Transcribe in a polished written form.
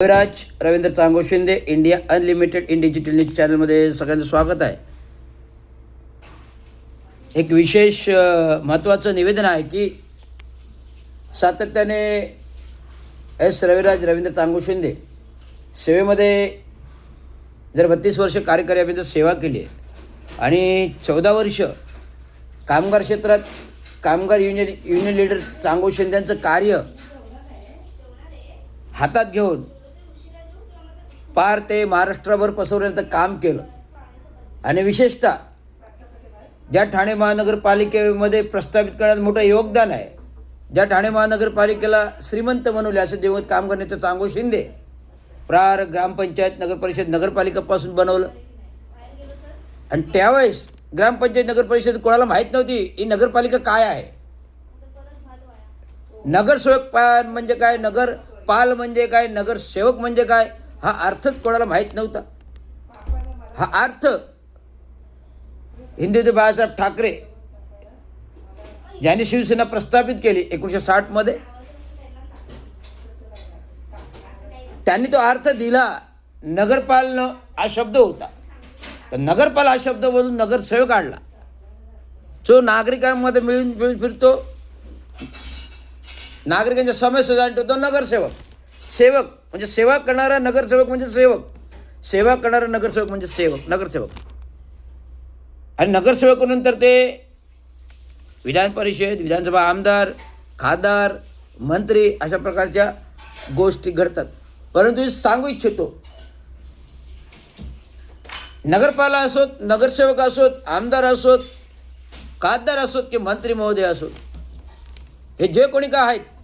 Viraj Ravindra Chango Shinde India unlimited in digital news चॅनलमध्ये सगळ्यांचं स्वागत आहे. एक विशेष महत्त्वाचं निवेदन आहे की सातत्याने रविराज रवींद्र चांगो शिंदे सेवेमध्ये जर 32 वर्ष कार्यकार्यामध्ये सेवा केली आहे आणि 14 वर्ष कामगार क्षेत्रात कामगार युनियन लीडर चांगो शिंदेंचं कार्य हातात घेऊन पार ते महाराष्ट्राभर पसरवण्याचं काम केलं. आणि विशेषतः ज्या ठाणे महानगरपालिकेमध्ये प्रस्थापित करण्यात मोठं योगदान आहे, ज्या ठाणे महानगरपालिकेला श्रीमंत बनवले असे दिवंगत कामगार नेते चांगो शिंदे प्रार ग्रामपंचायत नगरपरिषद नगरपालिकापासून बनवलं. आणि त्यावेळेस ग्रामपंचायत नगरपरिषद कोणाला माहीत नव्हती ही नगरपालिका काय आहे. नगरसेवक म्हणजे काय, नगरपाल म्हणजे काय, नगरसेवक म्हणजे काय, हा अर्थच कोणाला माहीत नव्हता. हा अर्थ हिंदुत्व बाळासाहेब ठाकरे ज्यांनी शिवसेना प्रस्थापित केली 1960 मध्ये, त्यांनी तो अर्थ दिला. नगरपाल हा शब्द होता, तर नगरपाल हा शब्द बोलून नगरसेवक काढला, जो नागरिकांमध्ये मिळून फिरतो, नागरिकांच्या समस्या जाणून ठेवतो. नगरसेवक, सेवक म्हणजे सेवा करणारा नगरसेवक म्हणजे सेवक, सेवा करणारा नगरसेवक म्हणजे नगरसेवक. आणि नगरसेवकानंतर ते विधान परिषद, विधानसभा आमदार, खासदार, मंत्री अशा प्रकारच्या गोष्टी घडतात. परंतु हे सांगू इच्छितो, नगरपाल असोत, नगरसेवक असोत, आमदार असोत, खासदार असोत की मंत्री महोदय असोत, हे जे कोणी का आहेत